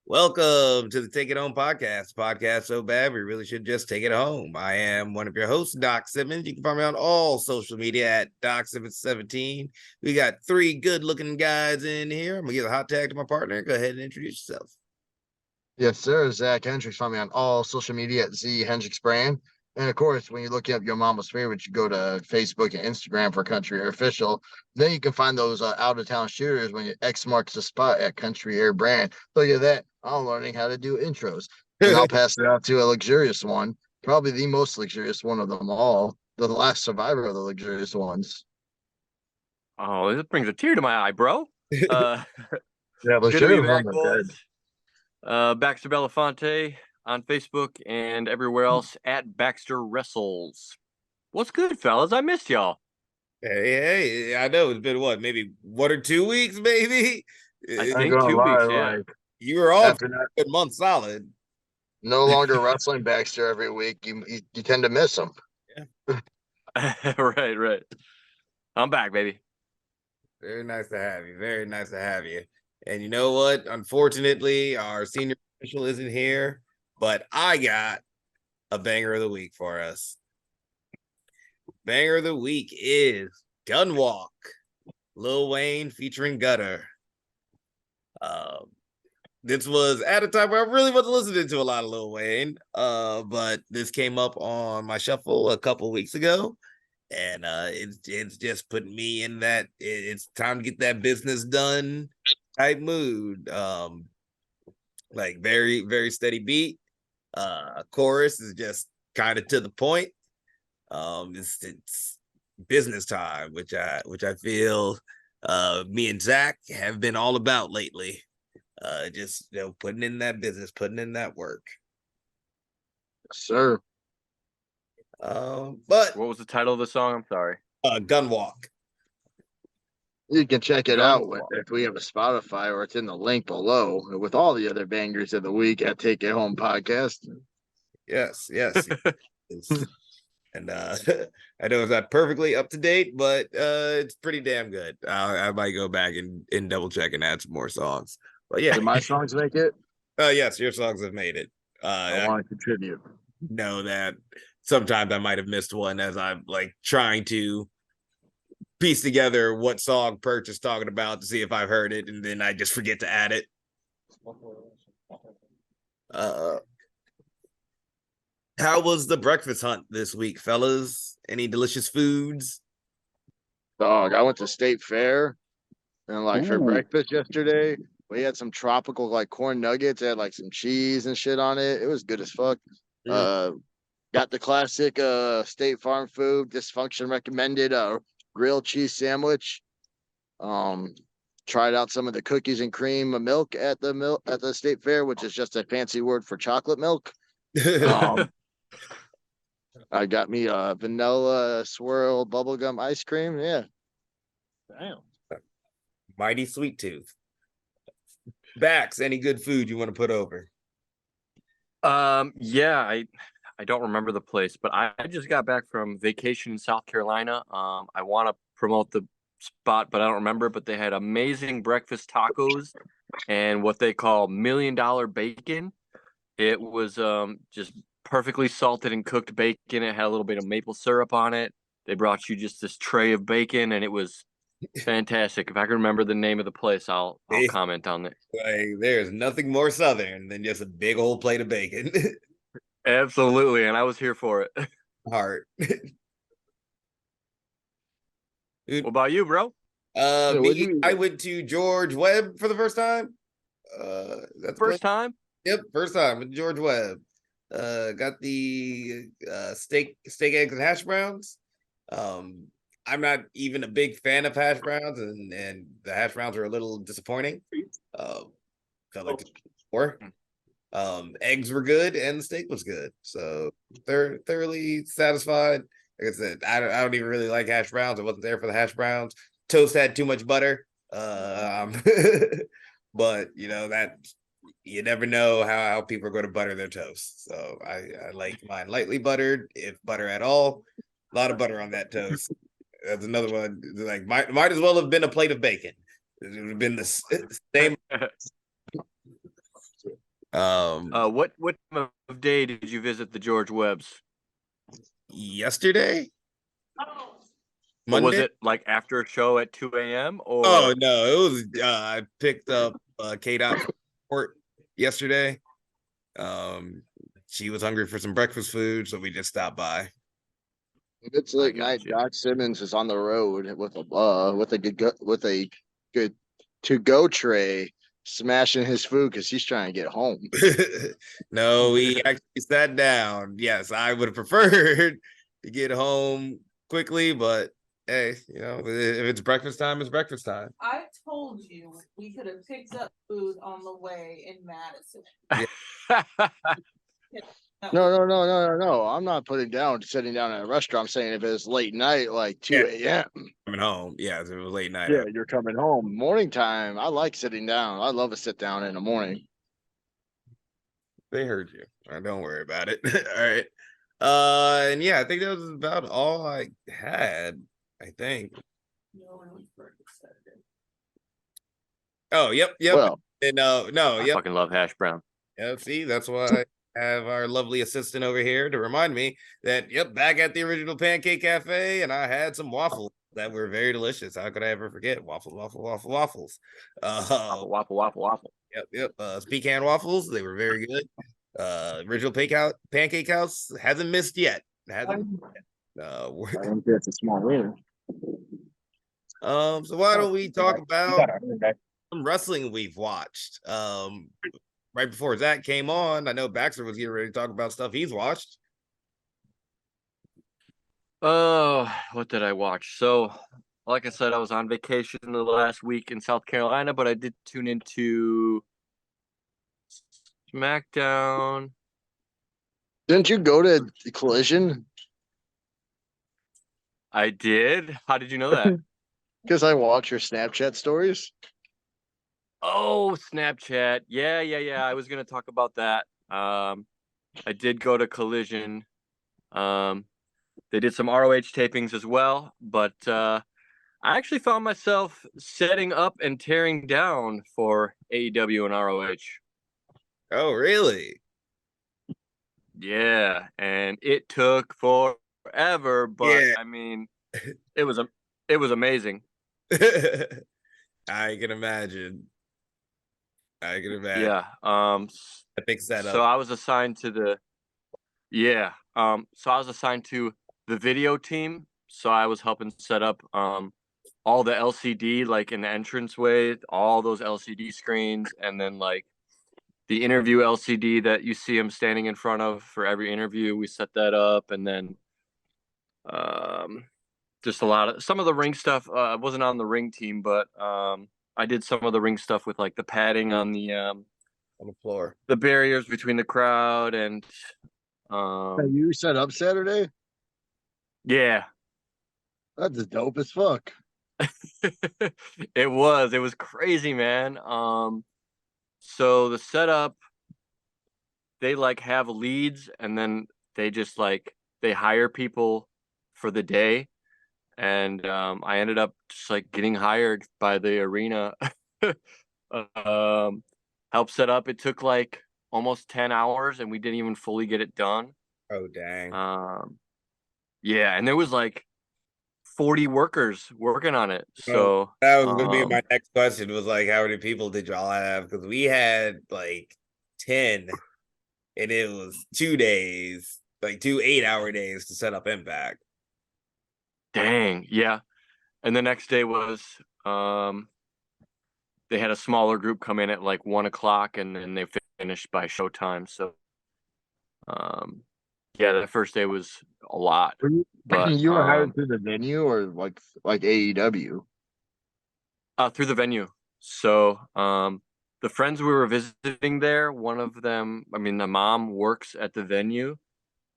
Welcome to the Take It Home podcast so bad we really should just take it home. I am one of your hosts, Doc Simmons. You can find me on all social media at Doc Simmons 17. We got three good-looking guys in here. I'm gonna give a hot tag to my partner. Go ahead and introduce yourself. Yes, sir. Zach Hendricks. Find me on all social media at Z Hendricks Brand. And of course, when you're looking up your mama's favorite, you go to Facebook and Instagram for Country Air Official. Then you can find those out of town shooters when your X marks the spot at Country Air Brand. Look at that. I'm learning how to do intros. And I'll pass it out to a luxurious one, probably the most luxurious one of them all, the last survivor of the luxurious ones. Oh, this brings a tear to my eye, bro. Uh, Yeah, good to be luxurious back, ones are boys. dead. Baxter Belafonte on Facebook and everywhere else at Baxter Wrestles. What's good, fellas? I missed y'all. Hey, I know it's been what, maybe 1 or 2 weeks, maybe. I I'm think gonna 2 lie, weeks, yeah. You were off after a that, good month solid. no longer wrestling Baxter every week. You tend to miss him. Right. I'm back, baby. Very nice to have you. Very nice to have you. And you know what? Unfortunately, our senior official isn't here, but I got a banger of the week for us. Banger of the week is Gunwalk, Lil Wayne featuring Gutter. This was at a time where I really wasn't listening to a lot of Lil Wayne, but this came up on my shuffle a couple weeks ago, and it's just putting me in that it's time to get that business done type mood. Like very steady beat. Chorus is just kind of to the point. It's business time, which I feel me and Zach have been all about lately. Just putting in that business, putting in that work. Sir. But What was the title of the song? I'm sorry. Gunwalk. You can check it out Gunwalk. if we have a Spotify or it's in the link below with all the other bangers of the week at Take It Home Podcast. Yes. And I know it's not perfectly up to date, but it's pretty damn good. I might go back and double check and add some more songs. But yeah, Did my songs make it? yes, your songs have made it. I want to contribute. Know that sometimes I might have missed one as I'm like trying to piece together what song Perch is talking about to see if I've heard it, and then I just forget to add it. How was the breakfast hunt this week, fellas? Any delicious foods? Dog, I went to State Fair and for Ooh. breakfast yesterday, we had some tropical corn nuggets. It had some cheese and shit on it. It was good as fuck. Got the classic State Farm food, dysfunction recommended grilled cheese sandwich. Tried out some of the cookies and cream milk at the State Fair, which is just a fancy word for chocolate milk. I got me a vanilla swirl bubblegum ice cream. Yeah. Damn. Mighty sweet tooth. Bax, any good food you want to put over? Yeah, I don't remember the place, but I just got back from vacation in South Carolina. I want to promote the spot, but I don't remember. But they had amazing breakfast tacos and what they call $1 million bacon. It was just perfectly salted and cooked bacon. It had a little bit of maple syrup on it. They brought you just this tray of bacon, and it was fantastic. If I can remember the name of the place, I'll comment on it. Like, there's nothing more southern than just a big old plate of bacon. Absolutely, and I was here for it. Heart. What about you, bro? I went to George Webb for the first time. That's First time? Yep, first time with George Webb. Got the steak, eggs, and hash browns. I'm not even a big fan of hash browns, and the hash browns were a little disappointing. Felt like before. Eggs were good and the steak was good, so they're thoroughly satisfied. Like I said, I don't even really like hash browns. I wasn't there for the hash browns. Toast had too much butter. But that you never know how people are going to butter their toast. So I like mine lightly buttered, if butter at all. A lot of butter on that toast. That's another one. Like might as well have been a plate of bacon. It would have been the same. What time of day did you visit the George Webbs? Yesterday, But was Monday. it like after a show at 2 a.m. Oh or no, it was. I picked up K Dot from court yesterday. She was hungry for some breakfast food, so we just stopped by. If it's I late got night, you. Doc Simmons is on the road with a good to go tray, smashing his food because he's trying to get home. No, we actually sat down. Yes, I would have preferred to get home quickly, but hey, if it's breakfast time, it's breakfast time. I told you we could have picked up food on the way in Madison. No. I'm not sitting down at a restaurant. I'm saying if it's late night, like 2 a.m. Coming home. Yeah, it was late night. Yeah, you're coming home. Morning time. I like sitting down. I love a sit down in the morning. They heard you. Don't worry about it. All right. And yeah, I think that was about all I had. I think. Oh, yep. Well, And no, I yep. fucking love hash brown. Yeah, see, that's why I have our lovely assistant over here to remind me that, yep, back at the original Pancake Cafe, and I had some waffles that were very delicious. How could I ever forget waffles? Waffle. Yep. Pecan waffles, they were very good. Original Pancake House hasn't missed yet. Hasn't. I think that's a small win. So why don't we talk about some wrestling we've watched? Right before Zach came on, I know Baxter was getting ready to talk about stuff he's watched. Oh, what did I watch? So, like I said, I was on vacation the last week in South Carolina, but I did tune into SmackDown. Didn't you go to Collision? I did. How did you know that? Because I watch your Snapchat stories. Oh, Snapchat. Yeah. I was gonna talk about that. I did go to Collision. They did some ROH tapings as well, but I actually found myself setting up and tearing down for AEW and ROH. Oh, really? Yeah, and it took forever, but Yeah. I mean, it was amazing. I can imagine. Yeah. A big setup. So I was assigned to the video team. So I was helping set up all the LCD like in the entranceway, all those LCD screens, and then like the interview LCD that you see him standing in front of for every interview. We set that up, and then just some of the ring stuff. I wasn't on the ring team, but I did some of the ring stuff with like the padding on the floor, the barriers between the crowd, and You set up Saturday? yeah. That's dope as fuck. It was crazy, man. So the setup, they like have leads, and then they just like they hire people for the day, and I ended up just like getting hired by the arena. Help set up. It took like almost 10 hours, and we didn't even fully get it done. Oh dang. Yeah, and there was like 40 workers working on it. So that was gonna be my next question, was like, how many people did y'all have? Because we had like 10, and it was 2 days, like 2 8-hour days to set up Impact. Dang, yeah. And the next day was they had a smaller group come in at like 1:00, and then they finished by showtime. So yeah, the first day was a lot. But you were hired through the venue or like AEW? Through the venue. So the friends we were visiting there, one of them, I mean, the mom works at the venue,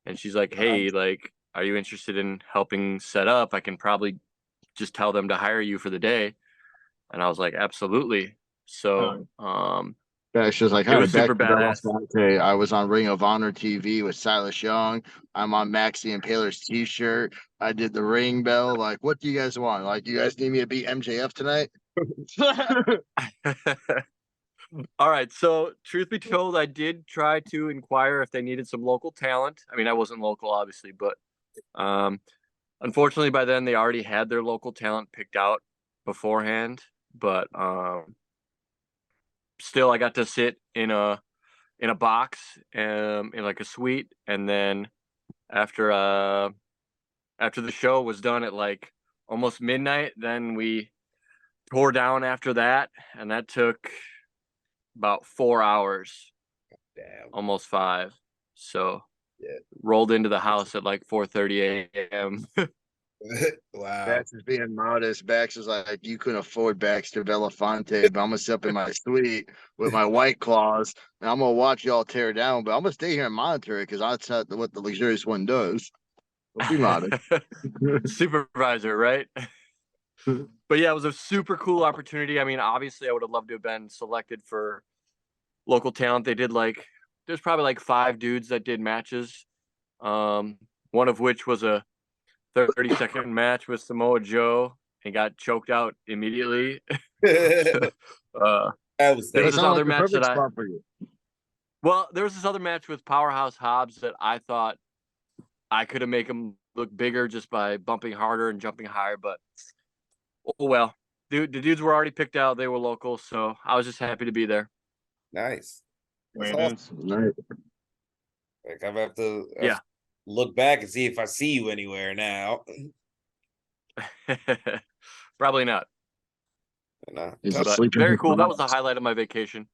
and she's like, "Hey, like, are you interested in helping set up? I can probably just tell them to hire you for the day." And I was like, "Absolutely." So She was like, it was super badass. I was on Ring of Honor TV with Silas Young. I'm on Maxie and Paler's t-shirt. I did the ring bell. Like, what do you guys want? Like, you guys need me to beat MJF tonight? All right. So, truth be told, I did try to inquire if they needed some local talent. I mean, I wasn't local, obviously, but um, unfortunately, by then they already had their local talent picked out beforehand. But still, I got to sit in a box, in like a suite, and then after after the show was done at like almost midnight, then we tore down after that, and that took about 4 hours, Damn. almost 5. So Yeah. rolled into the house at like 4:30 a.m. Wow. Bax is being modest. Bax is like, you couldn't afford Baxter Belafonte, but I'm gonna sit up in my suite with my white claws, and I'm gonna watch y'all tear down. But I'm gonna stay here and monitor it because that's not what the luxurious one does. Let's be modest. Supervisor, right? But yeah, it was a super cool opportunity. I mean, obviously, I would have loved to have been selected for local talent. They did like, there's probably like 5 dudes that did matches. One of which was a 30-second match with Samoa Joe and got choked out immediately. That uh, was There That was this sounds other like the match that perfect spot for you. there was this other match with Powerhouse Hobbs that I thought I could have made him look bigger just by bumping harder and jumping higher, but oh well. The dudes were already picked out. They were local, so I was just happy to be there. nice. That's Very awesome. nice. Right. Like I'm have to Yeah. look back and see if I see you anywhere now. Probably not, And, He's but asleep in very his cool. That was the box. highlight of my vacation.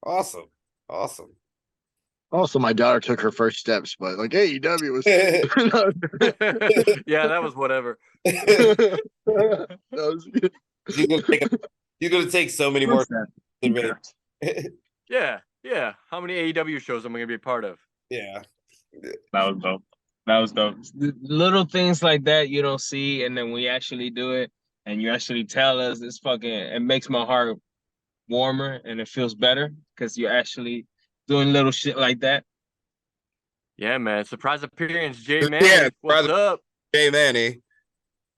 awesome. Awesome. Also, my daughter took her first steps, but like AEW was. Yeah, that was whatever. That was You're gonna take so many more than me. Yeah. How many AEW shows am I gonna be a part of? Yeah. That was dope. That was dope. Little things like that you don't see, and then we actually do it, and you actually tell us, it's fucking. It makes my heart warmer, and it feels better because you're actually doing little shit like that. Yeah, man. Surprise appearance, Jay Yeah, Manny. What's brother. up? Hey Manny.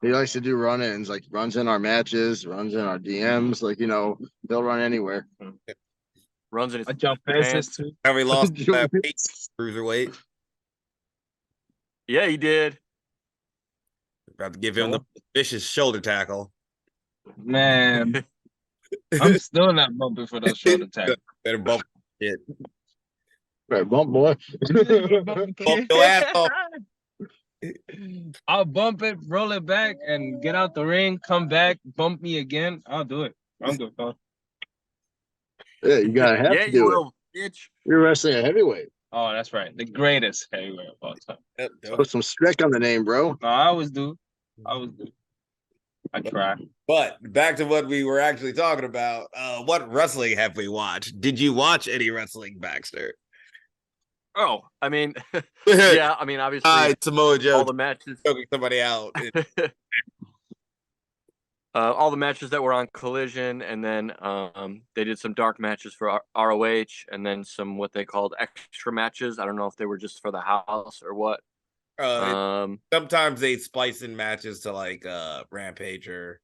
he likes to do run-ins, like runs in our matches, runs in our DMs. Like they'll run anywhere. Runs in I his jump fences pants. too. How we lost that weight, cruiserweight. Yeah, he did. About to give him the vicious shoulder tackle. Man, I'm still not bumping for those shoulder tackles. Better bump it. Right, bump boy. Bump your ass off. I'll bump it, roll it back, and get out the ring, come back, bump me again. I'll do it. I'll do it, dog. Yeah, you gotta have Yeah, to you do it. will, bitch. You're wrestling a heavyweight. Oh, that's right. The greatest heavyweight of all time. Yep, dope. Put some stick on the name, bro. No, I always do. I try. But back to what we were actually talking about. What wrestling have we watched? Did you watch any wrestling, Baxter? Oh, I mean, yeah, I mean, obviously, Samoa Joe all the matches, choking somebody out. all the matches that were on Collision, and then they did some dark matches for ROH, and then some what they called extra matches. I don't know if they were just for the house or what. Sometimes they splice in matches to like Rampage or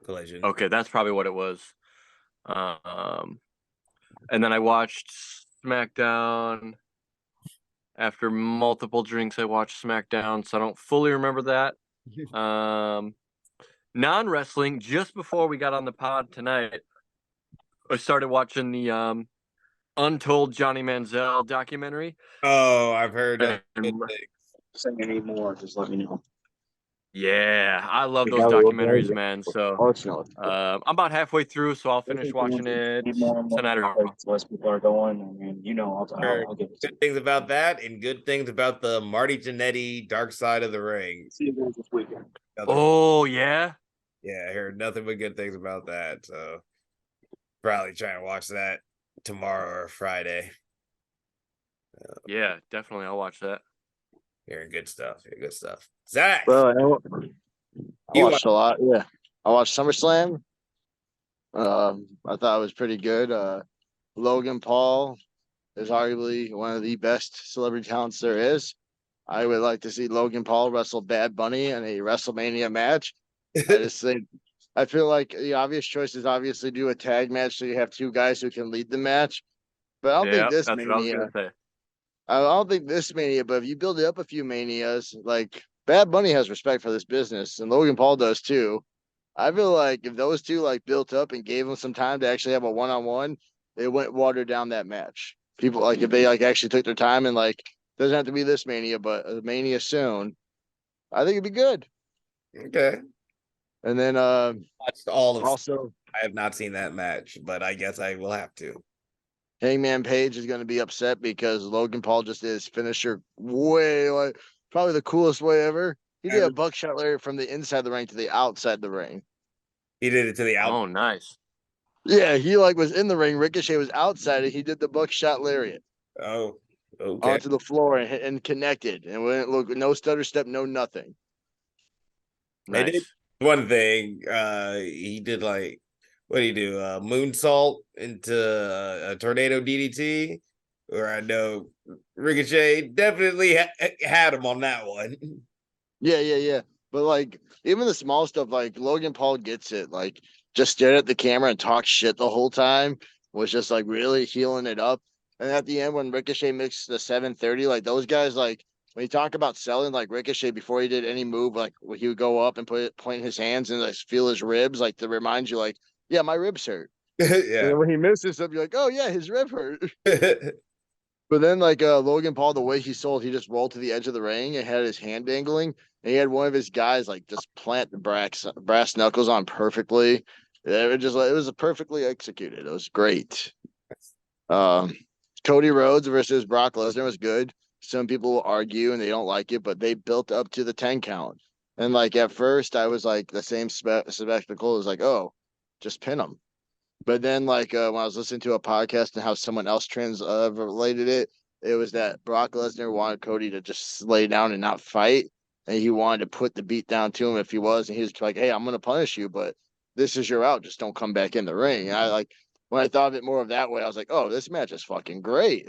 Collision. Okay, that's probably what it was. And then I watched SmackDown. After multiple drinks, I watched SmackDown, so I don't fully remember that. Non-wrestling, just before we got on the pod tonight, I started watching the Untold Johnny Manziel documentary. Oh, I've heard good things. Say any more, just let me know. Yeah, I love those documentaries, man. So I'm about halfway through, so I'll finish watching it tonight or tomorrow. Less people are going, and Heard I'll get it. good things about that and good things about the Marty Jannetty Dark Side of the Ring. See you guys this weekend. Oh, yeah? Yeah, I heard nothing but good things about that. So probably trying to watch that tomorrow or Friday. Yeah, definitely. I'll watch that. Hearing good stuff. Hearing good stuff. Zach. Bro, I You watched a lot. Yeah, I watched SummerSlam. I thought it was pretty good. Logan Paul is arguably one of the best celebrity talents there is. I would like to see Logan Paul wrestle Bad Bunny in a WrestleMania match. I just think I feel like the obvious choice is obviously do a tag match so you have two guys who can lead the match. But I don't think Yeah, this that's what I was Mania. gonna say. I don't think this Mania, but if you build it up a few Manias, like Bad Bunny has respect for this business, and Logan Paul does too. I feel like if those two like built up and gave them some time to actually have a one-on-one, it wouldn't water down that match. People like if they like actually took their time and like doesn't have to be this Mania, but a Mania soon, I think it'd be good. Okay. And then Watched all of. also I have not seen that match, but I guess I will have to. Hangman Page is going to be upset because Logan Paul just did his finisher way like probably the coolest way ever. He did a buckshot lariat from the inside the ring to the outside the ring. He did it to the out. Oh, nice. Yeah, he like was in the ring. Ricochet was outside, and he did the buckshot lariat Oh, okay. onto the floor and connected, and went look no stutter step, no nothing. They did Nice. one thing. He did like what do you do? Moonsault into a tornado DDT. Where I know Ricochet definitely had him on that one. Yeah. But like even the small stuff, like Logan Paul gets it. Like just stared at the camera and talked shit the whole time. Was just like really healing it up. And at the end, when Ricochet mixed the 730, like those guys, like when you talk about selling, like Ricochet before he did any move, like he would go up and point his hands and like feel his ribs, like to remind you, like, yeah, my ribs hurt. And Yeah. then when he misses something, you're like, oh yeah, his rib hurt. But then like Logan Paul, the way he sold, he just rolled to the edge of the ring and had his hand dangling, and he had one of his guys like just plant the brass knuckles on perfectly. It just it was perfectly executed. It was great. Um, Cody Rhodes versus Brock Lesnar was good. Some people will argue and they don't like it, but they built up to the 10 count. And like at first, I was like the same spectacle was like, oh, just pin him. But then, like when I was listening to a podcast and how someone else related it, it was that Brock Lesnar wanted Cody to just lay down and not fight, and he wanted to put the beat down to him if he was, and he was like, "Hey, I'm gonna punish you, but this is your out. Just don't come back in the ring." And I like when I thought of it more of that way, I was like, "Oh, this match is fucking great."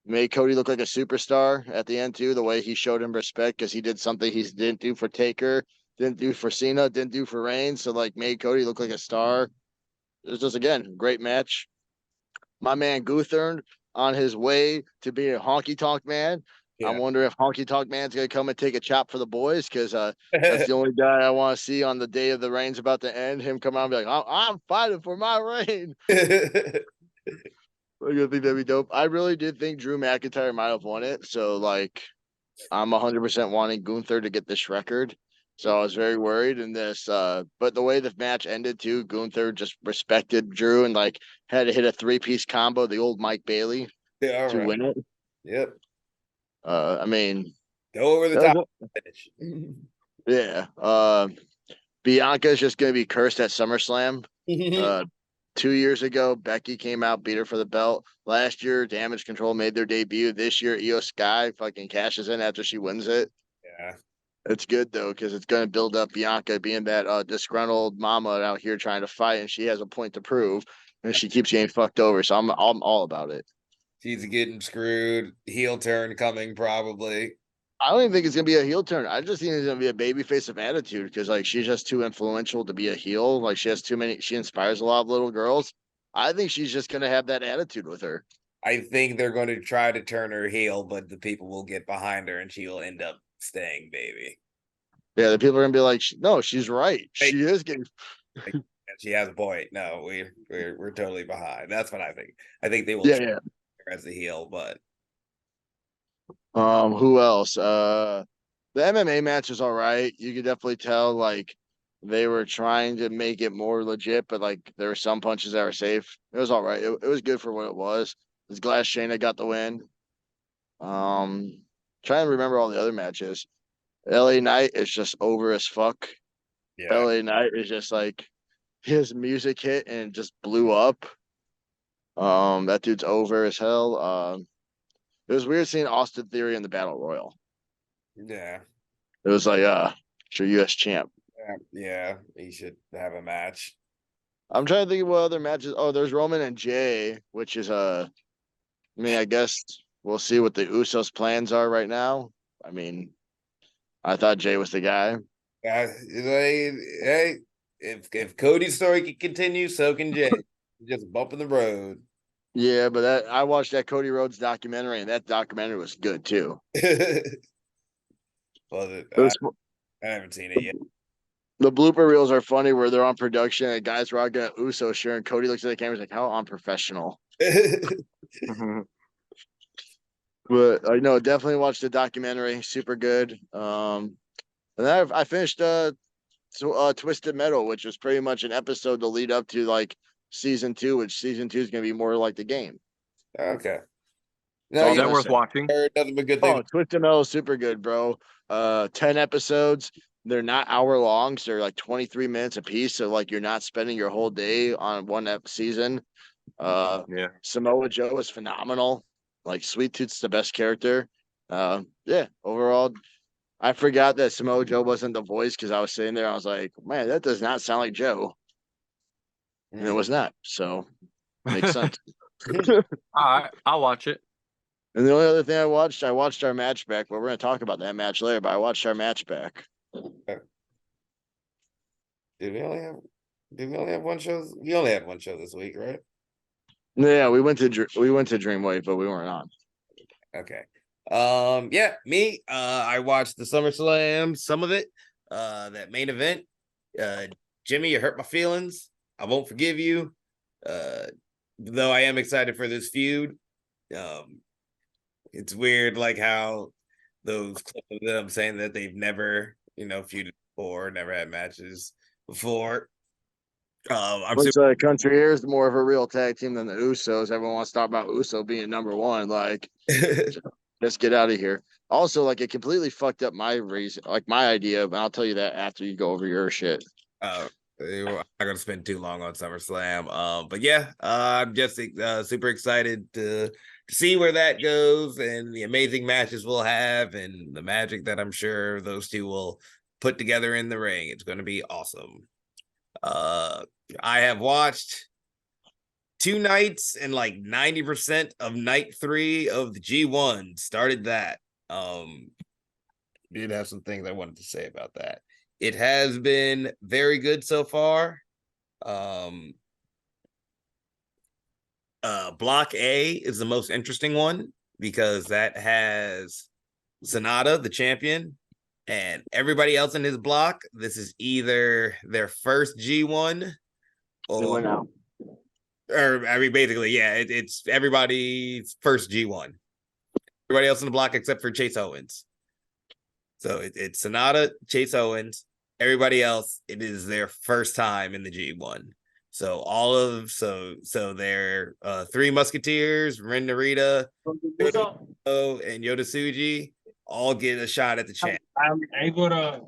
Made Cody look like a superstar at the end too. The way he showed him respect because he did something he didn't do for Taker, didn't do for Cena, didn't do for Reigns. So like made Cody look like a star. It was just again great match. My man Guthern on his way to being a honky tonk man. I Yeah. wonder if honky tonk man's gonna come and take a chop for the boys because that's the only guy I want to see on the day of the reign's about to end. Him come out and be like, I'm fighting for my reign. I think that'd be dope. I really did think Drew McIntyre might have won it. So like I'm 100% wanting Gunther to get this record. So I was very worried in this. But the way the match ended too, Gunther just respected Drew and like had to hit a 3-piece combo, the old Mike Bailey, Yeah, all to right. win it. Yep. I mean, Go over the that top. was yeah. Bianca's just gonna be cursed at SummerSlam. 2 years ago, Becky came out, beat her for the belt. Last year, Damage Control made their debut. This year, Io Sky fucking cashes in after she wins it. Yeah. It's good though because it's going to build up Bianca being that disgruntled mama out here trying to fight, and she has a point to prove, and she keeps getting fucked over. So I'm all about it. She's getting screwed. Heel turn coming probably. I don't even think it's gonna be a heel turn. I just think it's gonna be a baby face of attitude because like she's just too influential to be a heel. Like she has too many. She inspires a lot of little girls. I think she's just gonna have that attitude with her. I think they're going to try to turn her heel, but the people will get behind her and she'll end up staying baby. Yeah, the people are gonna be like, no, she's right. Hey. She is getting. And she has a point. No, we're totally behind. That's what I think. I think they will Yeah, try yeah. her as a heel, but Who else? The MMA match is all right. You could definitely tell like they were trying to make it more legit, but like there were some punches that were safe. It was all right. It was good for what it was. It was glad Shayna got the win. Trying to remember all the other matches. LA Knight is just over as fuck. yeah. LA Knight is just like his music hit and just blew up. That dude's over as hell. It was weird seeing Austin Theory in the Battle Royal. Yeah. It was like, sure, U.S. champ. Yeah. He should have a match. I'm trying to think of what other matches. Oh, there's Roman and Jay, which is I mean, I guess we'll see what the Usos' plans are right now. I mean, I thought Jay was the guy. Hey, if Cody's story can continue, so can Jay. Just bumping the road. Yeah, but I watched that Cody Rhodes documentary, and that documentary was good too. Well, Those, I haven't seen it yet. the blooper reels are funny where they're on production and guys rocking an Uso shirt, and Cody looks at the camera and is like, "How unprofessional." But I know definitely watched the documentary, super good. And then I finished Twisted Metal, which was pretty much an episode to lead up to like season 2, which season 2 is going to be more like the game. Okay. That's No, all Is I'm that gonna worth say. watching? heard nothing but good things. Oh, Twisted Metal is super good, bro. 10 episodes. They're not hour long, so they're like 23 minutes a piece. So like you're not spending your whole day on one season. Yeah. Samoa Joe is phenomenal. Like Sweet Tooth's the best character. Yeah, overall, I forgot that Samoa Joe wasn't the voice because I was sitting there. I was like, man, that does not sound like Joe. And it was not. So makes sense. All right, I'll watch it. And the only other thing I watched our match back, but we're going to talk about that match later, but I watched our match back. Did we only have one show? We only had one show this week, right? Yeah, we went to Dreamwave, but we weren't on. Okay. Yeah, me. I watched the SummerSlam, some of it. That main event. Jimmy, you hurt my feelings. I won't forgive you. Though I am excited for this feud. It's weird, like how those clips of them saying that they've never, feuded before, never had matches before. I'm Looks super. like Country Air is more of a real tag team than the Usos. Everyone wants to talk about Uso being number one. Like, let's get out of here. Also, like, it completely fucked up my reason, like my idea, but I'll tell you that after you go over your shit. I'm not gonna spend too long on SummerSlam. But yeah, I'm just super excited to see where that goes and the amazing matches we'll have and the magic that I'm sure those two will put together in the ring. It's going to be awesome. I have watched 2 nights and like 90% of night 3 of the G1 started that. Did have some things I wanted to say about that. It has been very good so far. Block A is the most interesting one because that has Sonata, the champion, and everybody else in his block. This is either their first G1 or I mean, basically, yeah, it's everybody's first G1. Everybody else in the block except for Chase Owens. So it's Sonata, Chase Owens, everybody else. It is their first time in the G1. So so their 3 Musketeers, Ren Narita, and Yoda Tsuji all get a shot at the champ. I'm able to.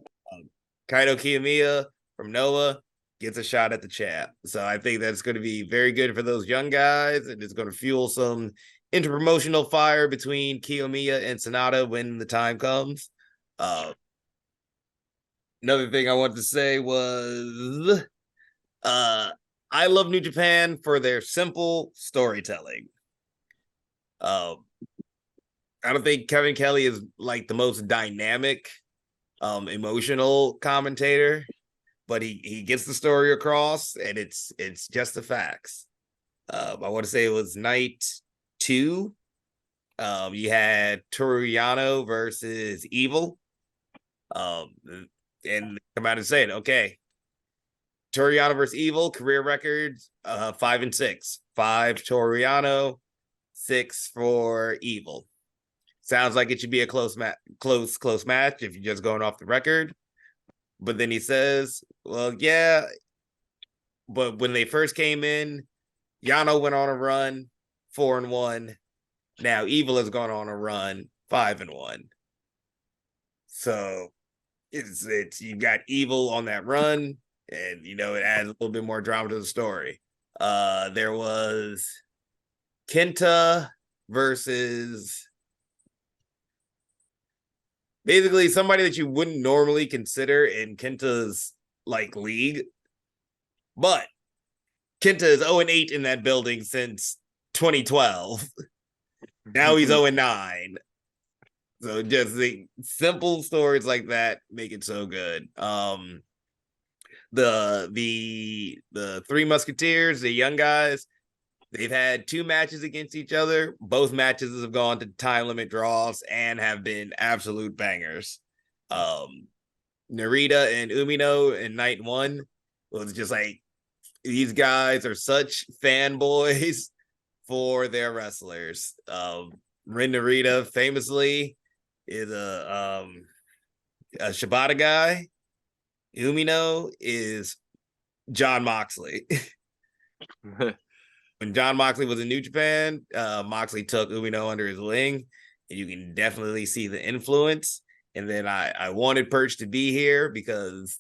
Kaito Kiyomiya from Noah gets a shot at the champ. So I think that's going to be very good for those young guys, and it's going to fuel some interpromotional fire between Kiyomiya and Sonata when the time comes. Another thing I wanted to say was I love New Japan for their simple storytelling. I don't think Kevin Kelly is like the most dynamic, emotional commentator, but he gets the story across, and it's just the facts. I want to say it was night 2. You had Toru Yano versus Evil. And come out and say it. Okay. Toru Yano versus Evil, career records 5-6. 5 Toru Yano, 6 for Evil. Sounds like it should be a close match if you're just going off the record. But then he says, well, yeah, but when they first came in, Yano went on a run, 4-1. Now Evil has gone on a run, 5-1. So it's you got Evil on that run, and it adds a little bit more drama to the story. There was Kenta versus basically somebody that you wouldn't normally consider in Kenta's like league, but Kenta is 0-8 in that building since 2012. Now he's 0-9. So just the simple stories like that make it so good. the Three Musketeers, the young guys, they've had 2 matches against each other. Both matches have gone to time limit draws and have been absolute bangers. Narita and Umino in night 1 was just like, these guys are such fanboys for their wrestlers. Ren Narita famously is a Shibata guy. Umino is John Moxley. When John Moxley was in New Japan, Moxley took Umino under his wing, and you can definitely see the influence. And then I wanted Perch to be here because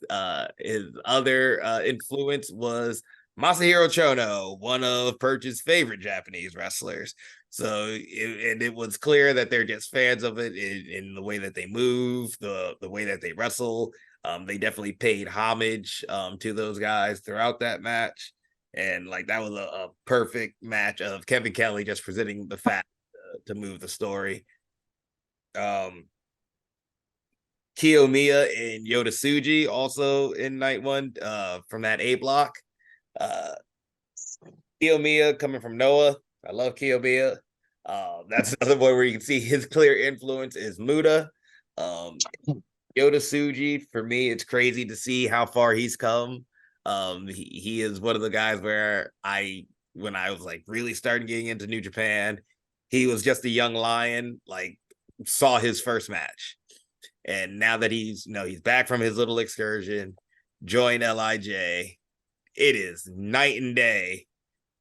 his other influence was Masahiro Chono, one of Perch's favorite Japanese wrestlers. So it was clear that they're just fans of it in the way that they move, the way that they wrestle. They definitely paid homage to those guys throughout that match. And like that was a perfect match of Kevin Kelly just presenting the fact to move the story. Kiyomiya and Yoda Tsuji also in night 1 from that A block. Kiyomiya coming from Noah. I love Kiyomiya. That's another one where you can see his clear influence is Muda. Yoda Tsuji, for me, it's crazy to see how far he's come. He is one of the guys where when I was like really starting getting into New Japan, he was just a young lion, like saw his first match. And now that he's back from his little excursion, joined LIJ, it is night and day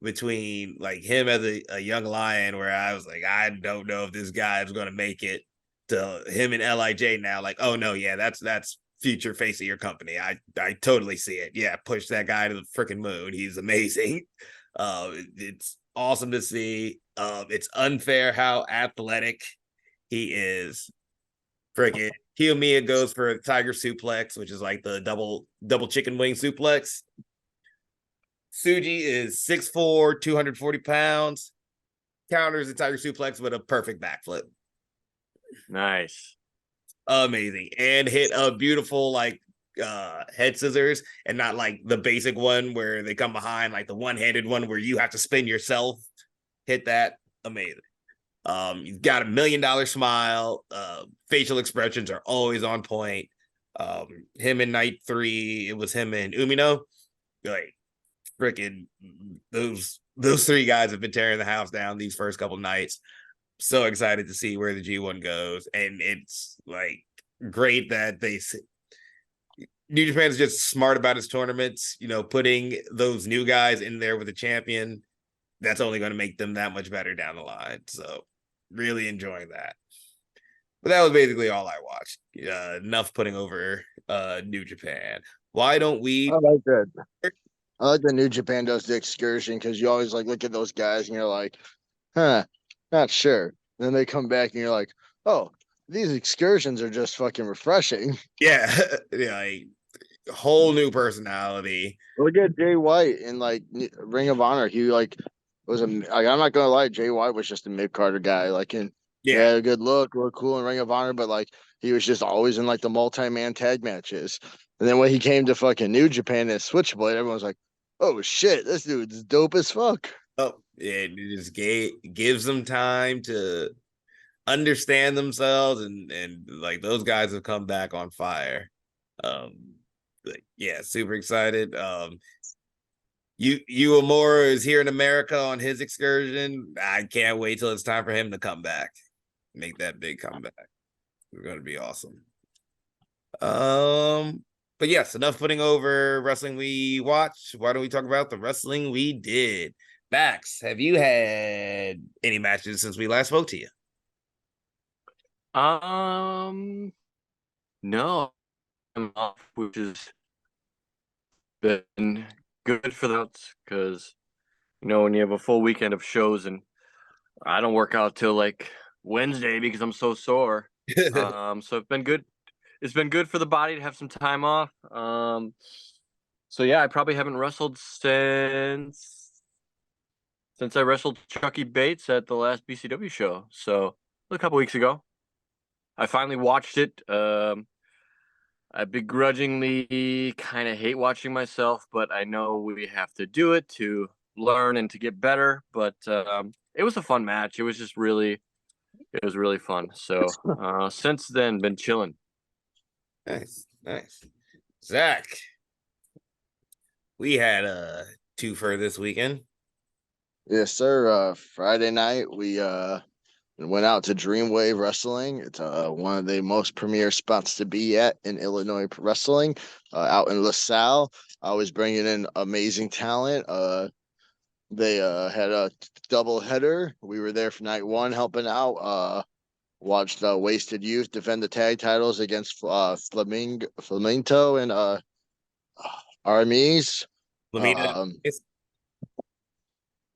between like him as a young lion, where I was like, I don't know if this guy is going to make it, to him and LIJ now, like, oh no, yeah, that's future face of your company. I totally see it. Yeah, push that guy to the freaking moon. He's amazing. It's awesome to see. It's unfair how athletic he is. Freaking Kiyomiya goes for a tiger suplex, which is like the double chicken wing suplex. Tsuji is 6'4", 240 pounds, counters the tiger suplex with a perfect backflip. Nice. Amazing. And hit a beautiful like head scissors, and not like the basic one where they come behind, like the one-handed one where you have to spin yourself. Hit that. Amazing. He's got $1 million smile. Facial expressions are always on point. Him in night 3, it was him and Umino. Like freaking those 3 guys have been tearing the house down these first couple nights. So excited to see where the G1 goes, and it's like great that New Japan's just smart about its tournaments. Putting those new guys in there with a champion, that's only going to make them that much better down the line. So really enjoying that. But that was basically all I watched. Enough putting over New Japan. Why don't we? I like that. I like that New Japan does the excursion, because you always like look at those guys and you're like, huh, not sure. And then they come back and you're like, oh, these excursions are just fucking refreshing. Yeah, like whole new personality. Look at Jay White in like Ring of Honor. He like was I'm not gonna lie, Jay White was just a mid Carter guy. Like he had a good look cool in Ring of Honor, but like he was just always in like the multi-man tag matches. And then when he came to fucking New Japan and Switchblade, everyone was like, oh shit, this dude's dope as fuck. Oh, yeah, it just gives them time to understand themselves, and like those guys have come back on fire. Yeah, super excited. You Amora is here in America on his excursion. I can't wait till it's time for him to come back, make that big comeback. It's going to be awesome. But yes, enough putting over wrestling we watched. Why don't we talk about the wrestling we did? Bax, have you had any matches since we last spoke to you? No, I'm off, which has been good for that, because when you have a full weekend of shows, and I don't work out till like Wednesday because I'm so sore. So it's been good. It's been good for the body to have some time off. So yeah, I probably haven't wrestled since I wrestled Chucky Bates at the last BCW show. So a couple weeks ago, I finally watched it. I begrudgingly kind of hate watching myself, but I know we have to do it to learn and to get better. But it was a fun match. It was really fun. So since then, been chilling. Nice, nice. Zach, we had a twofer this weekend. Yes, sir. Friday night we went out to Dreamwave Wrestling. It's one of the most premier spots to be at in Illinois wrestling, out in LaSalle. I was bringing in amazing talent. They had a double header. We were there for night one helping out. Watched Wasted Youth defend the tag titles against Flamingo and Armies. Lamina, it's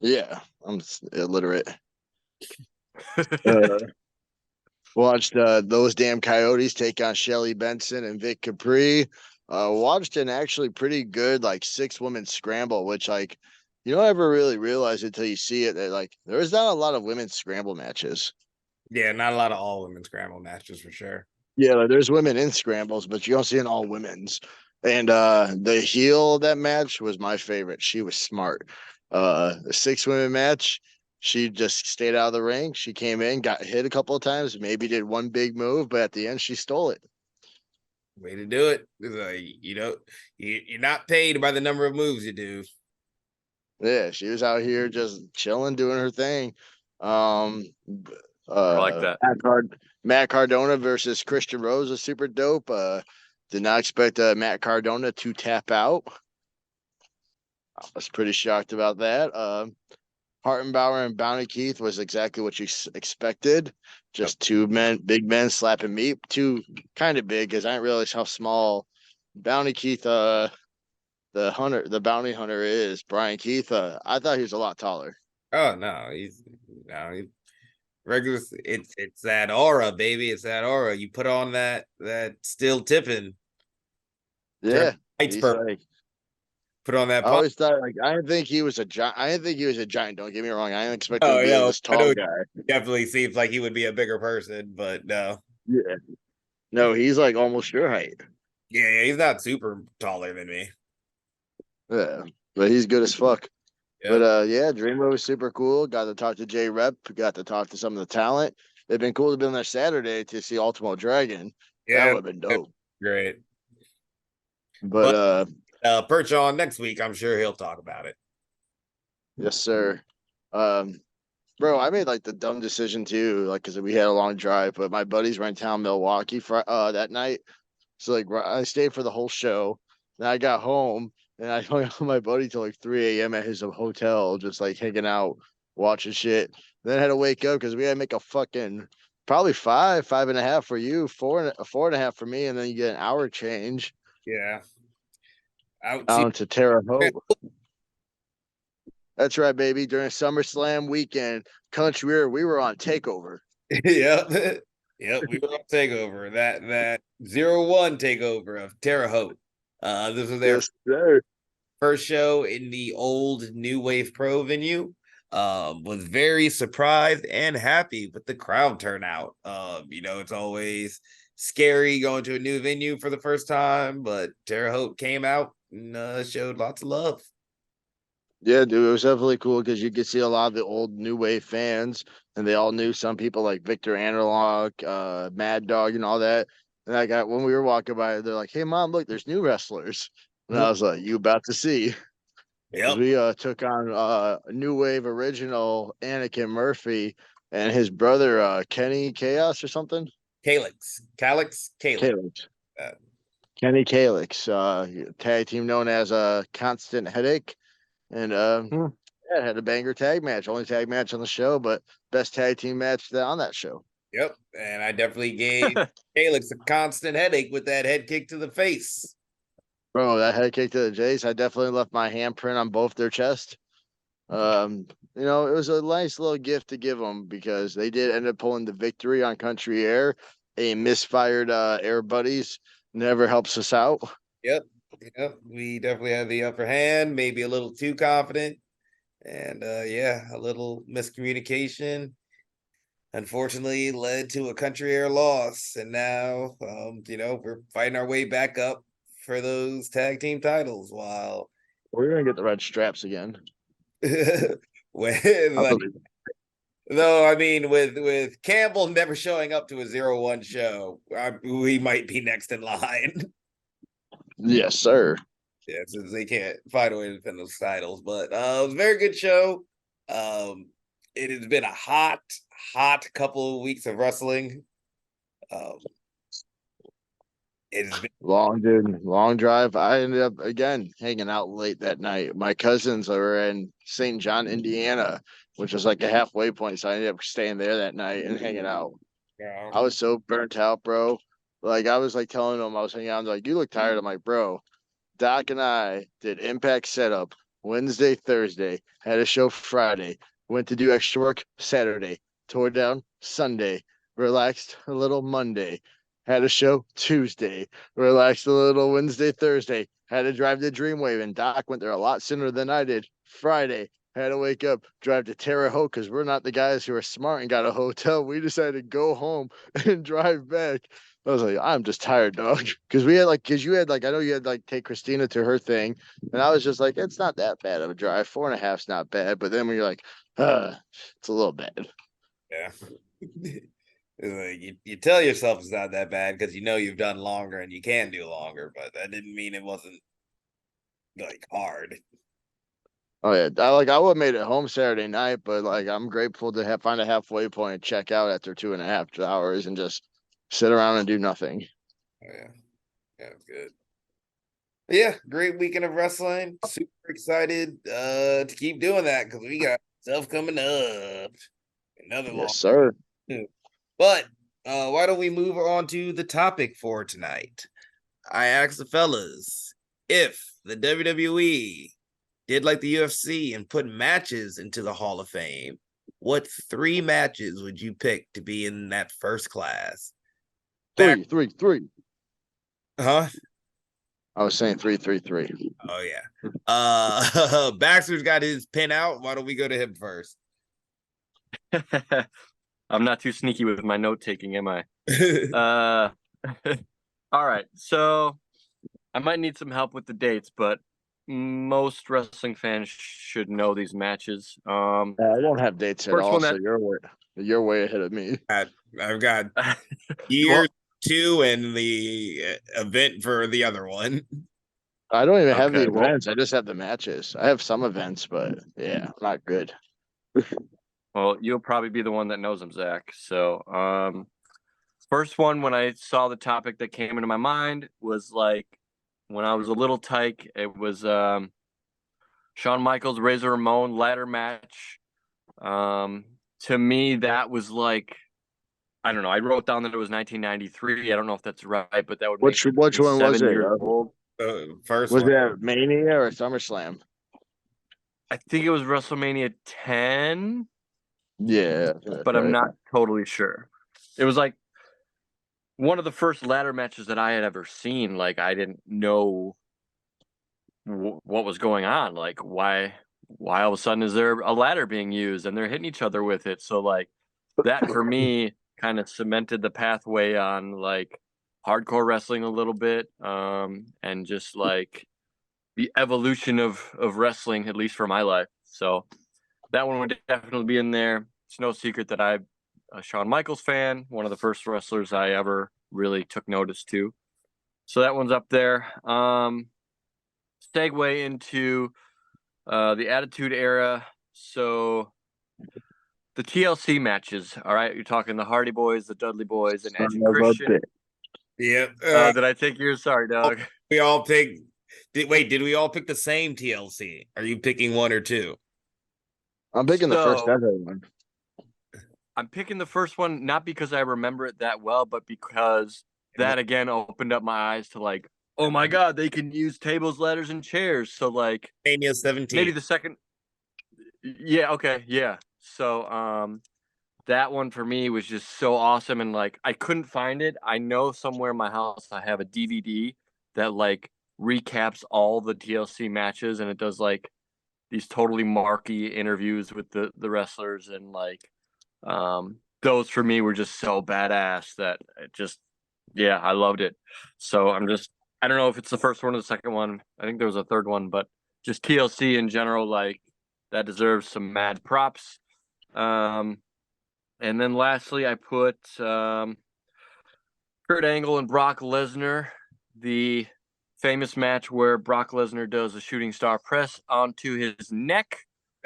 Yeah, I'm illiterate. Uh, Watched those damn Coyotes take on Shelly Benson and Vic Capri. Watched an actually pretty good like 6 women scramble, which like you don't ever really realize until you see it that like there's not a lot of women's scramble matches. yeah, not a lot of all women scramble matches for sure. Yeah, like, there's women in scrambles, but you don't see an all women's. And the heel of that match was my favorite. She was smart. The 6 women match, she just stayed out of the ring. She came in, got hit a couple of times, maybe did one big move, but at the end she stole it. Way to do it. It's like, you're not paid by the number of moves you do. Yeah, she was out here just chilling, doing her thing. I like that. Matt Cardona versus Christian Rose was super dope. Did not expect Matt Cardona to tap out. I was pretty shocked about that. Hartenbauer and Bounty Keith was exactly what you expected. Just 2 big men slapping meat. 2 kind of big because I didn't realize how small Bounty Keith, the bounty hunter is. Brian Keith, I thought he was a lot taller. Oh no, he's regular. It's that aura, baby. It's that aura. You put on that still tipping. Yeah, Lights he's burn. like. Put on that I pump. always thought like I didn't think he was a giant. I didn't think he was a giant. Don't get me wrong. I didn't expect him Oh to be yeah, this I know. tall guy. Definitely seems like he would be a bigger person, but no. Yeah. No, he's like almost your height. Yeah, he's not super taller than me. Yeah, but he's good as fuck. Yeah, But yeah, Dreamboat was super cool. Got to talk to J Rep. Got to talk to some of the talent. It'd been cool to be on there Saturday to see Ultimo Dragon. That yeah, would have been dope. great. But Perch on next week. I'm sure he'll talk about it. yes, sir. Um, bro, I made like the dumb decision too, like because we had a long drive. But my buddies were in town, Milwaukee, for that night. So like I stayed for the whole show. Then I got home and I hung out with my buddy till like 3 a.m. at his hotel, just like hanging out, watching shit. Then I had to wake up because we had to make a fucking probably 5.5 for you, 4.5 for me, and then you get an hour change Yeah. Out down to Terre Haute. That's right, baby. During SummerSlam weekend, we were on Takeover. Yep. Yep. We were on takeover. That 0-1 takeover of Terre Haute. This was their Yes, sir. first show in the old New Wave Pro venue. Was very surprised and happy with the crowd turnout. It's always scary going to a new venue for the first time, but Terre Haute came out and showed lots of love. Yeah, dude, it was definitely cool because you could see a lot of the old New Wave fans, and they all knew some people like Victor Analog, Mad Dog, and all that. And I got when we were walking by, they're like, "Hey, mom, look, there's new wrestlers." And I was like, "You about to see?" Because Yep. we took on New Wave original Anakin Murphy and his brother Kenny Chaos or something. Calix. Calix. Uh, Kenny Calix, tag team known as Constant Headache. And yeah, it had a banger tag match, only tag match on the show, but best tag team match on that show. Yep. And I definitely gave Calix a constant headache with that head kick to the face. Bro, that head kick to the Jays, I definitely left my handprint on both their chest. It was a nice little gift to give them because they did end up pulling the victory on Country Air. A misfired Air Buddies never helps us out. Yep. We definitely had the upper hand, maybe a little too confident. And a little miscommunication. unfortunately led to a country air loss. And now, we're fighting our way back up for those tag team titles while We're gonna get the red straps again. when I like, believe it. though, I mean, with Campbell never showing up to a 0-1 show, we might be next in line. Yes, sir. Yeah, since they can't find a way to defend those titles. But it was a very good show. It has been a hot couple of weeks of wrestling. Um, it has been Long drive. I ended up again hanging out late that night. My cousins are in St. John, Indiana, which was like a halfway point. So I ended up staying there that night and hanging out. I was so burnt out, bro. Like I was like telling them I was hanging out. I'm like, you look tired. I'm like, bro, Doc and I did Impact setup Wednesday, Thursday, had a show Friday, went to do extra work Saturday, tore down Sunday, relaxed a little Monday, had a show Tuesday, relaxed a little Wednesday, Thursday, had to drive to Dreamwave, and Doc went there a lot sooner than I did. Friday, had to wake up, drive to Terre Haute because we're not the guys who are smart and got a hotel. We decided to go home and drive back. I was like, I'm just tired, dog. Because you had like, I know you had like take Christina to her thing, and I was just like, it's not that bad of a drive. 4.5's not bad, but then when you're like, it's a little bad. Yeah. You tell yourself it's not that bad because you know you've done longer and you can do longer, but that didn't mean it wasn't like hard. Oh yeah, I would have made it home Saturday night, but like I'm grateful to find a halfway point and check out after 2.5 hours and just sit around and do nothing. Oh, yeah. Yeah, it's good. Yeah, great weekend of wrestling. Super excited to keep doing that because we got stuff coming up. Another long. Yes, sir. But why don't we move on to the topic for tonight? I asked the fellas if the WWE did like the UFC and put matches into the Hall of Fame, what 3 matches would you pick to be in that first class? Three. Huh? I was saying 3. Oh yeah. Baxter's got his pin out. Why don't we go to him first? I'm not too sneaky with my note taking, am I? All right. So I might need some help with the dates, but most wrestling fans should know these matches. I don't have dates at First all, one so that- you're way ahead of me. I've got year 2 and the event for the other one. I don't even have the Okay, well- events. I just have the matches. I have some events, but yeah, I'm not good. Well, you'll probably be the one that knows them, Zach. So, first one when I saw the topic that came into my mind was like when I was a little tyke. It was Shawn Michaels Razor Ramon ladder match. To me, that was like, I don't know. I wrote down that it was 1993. I don't know if that's right, but that would Which make one me was 7 it? years old. First Was one. it Mania or SummerSlam? I think it was WrestleMania 10. Yeah, but I'm not totally sure. It was like one of the first ladder matches that I had ever seen. Like I didn't know what was going on. Like why all of a sudden is there a ladder being used and they're hitting each other with it? So like that for me kind of cemented the pathway on like hardcore wrestling a little bit, and just like the evolution of wrestling, at least for my life. So that one would definitely be in there. It's no secret that I'm a Shawn Michaels fan, one of the first wrestlers I ever really took notice to. So that one's up there. Segue into the Attitude Era. So the TLC matches, all right? You're talking the Hardy Boys, the Dudley Boys, and Edge and Christian. Yeah. Did I take yours? Sorry, dog. We all pick. Did we all pick the same TLC? Are you picking one or two? I'm picking the first So- ever one. I'm picking the first one not because I remember it that well, but because that again opened up my eyes to like, oh my god, they can use tables, ladders, and chairs. So like Mania 17. maybe the second. Yeah. Okay. Yeah. So that one for me was just so awesome, and like I couldn't find it. I know somewhere in my house I have a DVD that like recaps all the TLC matches, and it does like these totally marky interviews with the wrestlers, and like those for me were just so badass that it just, yeah, I loved it. So I don't know if it's the first one or the second one. I think there was a third one, but just TLC in general, like that deserves some mad props. And then lastly, I put Kurt Angle and Brock Lesnar, the famous match where Brock Lesnar does a shooting star press onto his neck.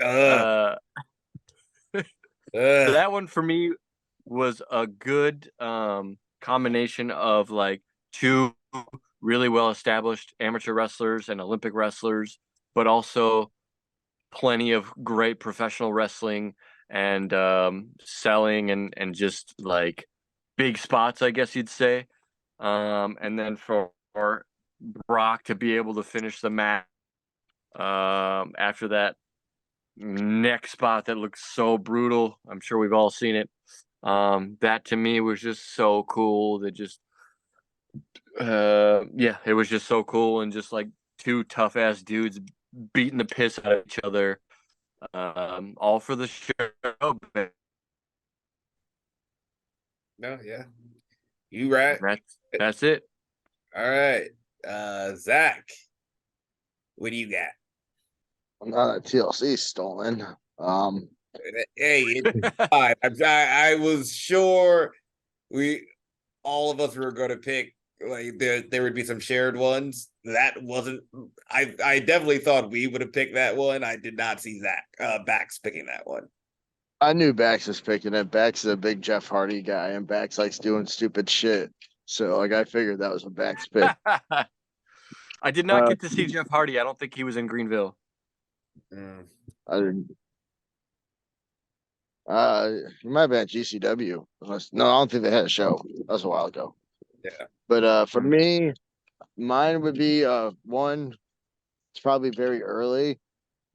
Ugh. That one for me was a good combination of like two really well established amateur wrestlers and Olympic wrestlers, but also plenty of great professional wrestling and selling and just like big spots, I guess you'd say. And then for Brock to be able to finish the match after that neck spot that looks so brutal. I'm sure we've all seen it. That to me was just so cool. That just yeah, it was just so cool, and just like two tough ass dudes beating the piss out of each other. All for the show. No, yeah. You right. That's it. All right. Zach, what do you got? I'm not a TLC stolen. Hey, it's fine. I was sure all of us were going to pick like there would be some shared ones. That wasn't. I definitely thought we would have picked that one. I did not see Zach Bax picking that one. I knew Bax was picking it. Bax is a big Jeff Hardy guy, and Bax likes doing stupid shit. So, like, I figured that was a Bax pick. I did not get to see Jeff Hardy. I don't think he was in Greenville. I didn't. He might have been at GCW. No, I don't think they had a show. That was a while ago. Yeah. But for me, mine would be one. It's probably very early,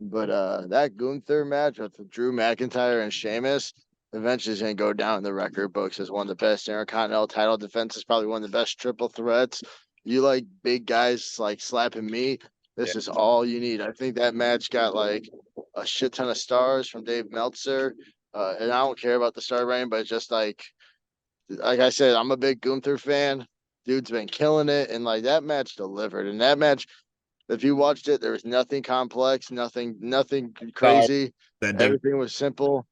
but that Gunther match with Drew McIntyre and Sheamus eventually is going to go down in the record books as one of the best Intercontinental title defenses. Probably one of the best triple threats. You like big guys like slapping me. This is all you need. I think that match got like a shit ton of stars from Dave Meltzer. And I don't care about the star rating, but it's just like I said, I'm a big Gunther fan. Dude's been killing it, and like that match delivered. And that match, if you watched it, there was nothing complex, nothing crazy. Everything was simple.